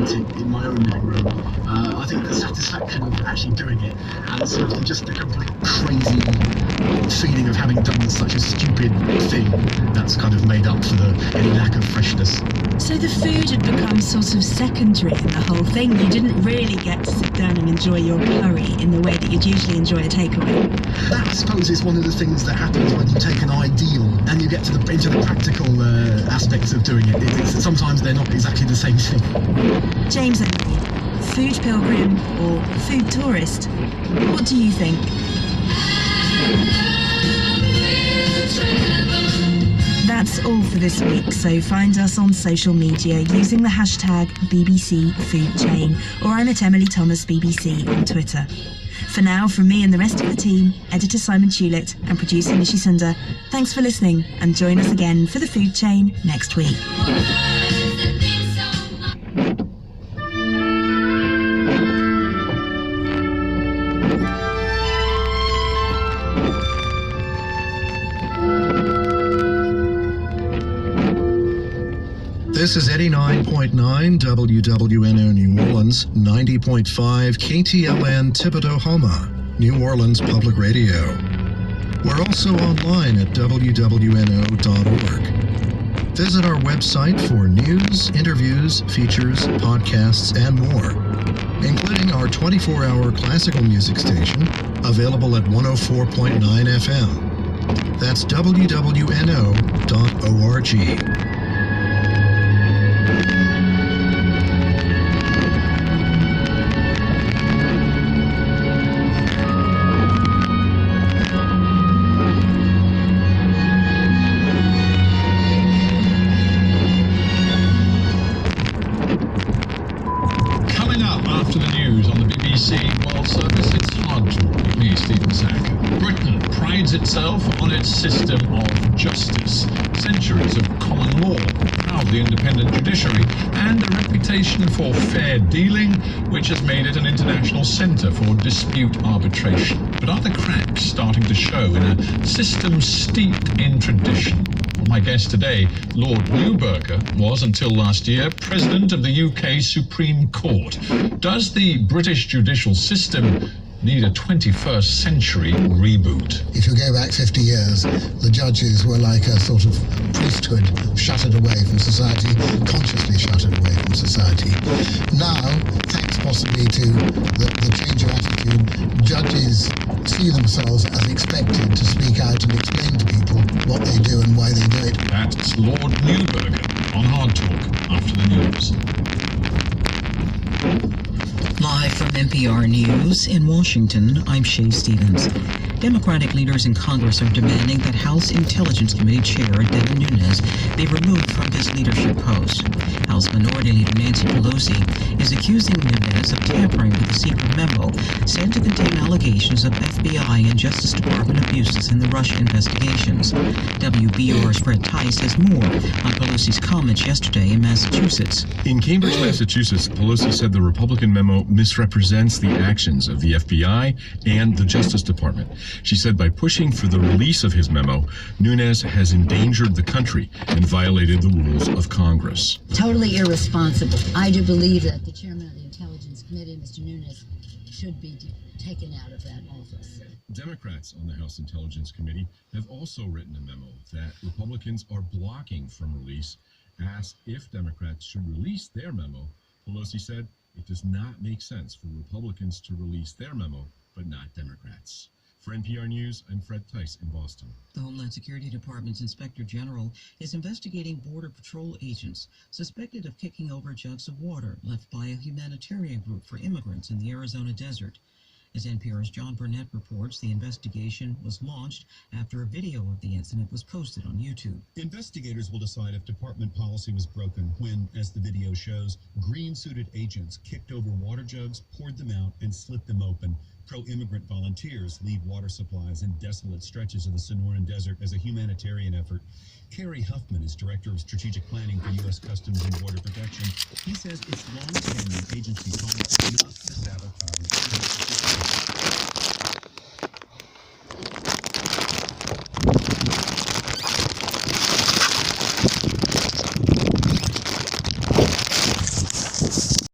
painting in my own living room. I think the satisfaction of actually doing it, and sort of just the complete crazy feeling of having done such a stupid thing, that's kind of made up for any lack of freshness. So the food had become sort of secondary in the whole thing. You didn't really get to sit down and enjoy your curry in the way that you'd usually enjoy a takeaway. That, I suppose, is one of the things that happens when you take an ideal and you get into the practical aspects of doing it. Sometimes they're not exactly the same thing. James Henry, food pilgrim or food tourist? What do you think? That's all for this week, so find us on social media using the hashtag BBC Food Chain, or I'm at Emily Thomas BBC on Twitter. For now, from me and the rest of the team, editor Simon Tulett and producer Nishi Sundar, thanks for listening and join us again for the Food Chain next week. This is 89.9 WWNO New Orleans, 90.5 KTLN Thibodaux-Homa, New Orleans Public Radio. We're also online at WWNO.org. Visit our website for news, interviews, features, podcasts, and more, including our 24-hour classical music station, available at 104.9 FM. That's WWNO.org. Itself on its system of justice, centuries of common law, proudly independent judiciary, and a reputation for fair dealing, which has made it an international centre for dispute arbitration. But are the cracks starting to show in a system steeped in tradition? Well, my guest today, Lord Neuberger, was until last year President of the UK Supreme Court. Does the British judicial system need a 21st century reboot? If you go back 50 years, the judges were like a sort of priesthood shuttered away from society, consciously shuttered away from society. Now, thanks possibly to the change of attitude, judges see themselves as expected to speak out and explain to people what they do and why they do it. That's Lord Neuberger on Hard Talk after the news. Live from NPR News in Washington, I'm Shay Stevens. Democratic leaders in Congress are demanding that House Intelligence Committee Chair Devin Nunes be removed from his leadership post. House Minority Leader Nancy Pelosi is accusing Nunes of tampering with a secret memo said to contain allegations of FBI and Justice Department abuses in the Russia investigations. WBR's Fred Tice has more on Pelosi's comments yesterday in Massachusetts. In Cambridge, Massachusetts, Pelosi said the Republican memo misrepresents the actions of the FBI and the Justice Department. She said by pushing for the release of his memo, Nunes has endangered the country and violated the rules of Congress. Totally irresponsible. I do believe that the chairman of the Intelligence Committee, Mr. Nunes, should be taken out of that office. Democrats on the House Intelligence Committee have also written a memo that Republicans are blocking from release. Asked if Democrats should release their memo, Pelosi said it does not make sense for Republicans to release their memo, but not Democrats. For NPR News, I'm Fred Tice in Boston. The Homeland Security Department's Inspector General is investigating Border Patrol agents suspected of kicking over jugs of water left by a humanitarian group for immigrants in the Arizona desert. As NPR's John Burnett reports, the investigation was launched after a video of the incident was posted on YouTube. Investigators will decide if department policy was broken when, as the video shows, green-suited agents kicked over water jugs, poured them out, and slit them open. Pro-immigrant volunteers leave water supplies in desolate stretches of the Sonoran Desert as a humanitarian effort. Kerry Huffman is Director of Strategic Planning for U.S. Customs and Border Protection. He says it's long-standing agency policy not to sabotage.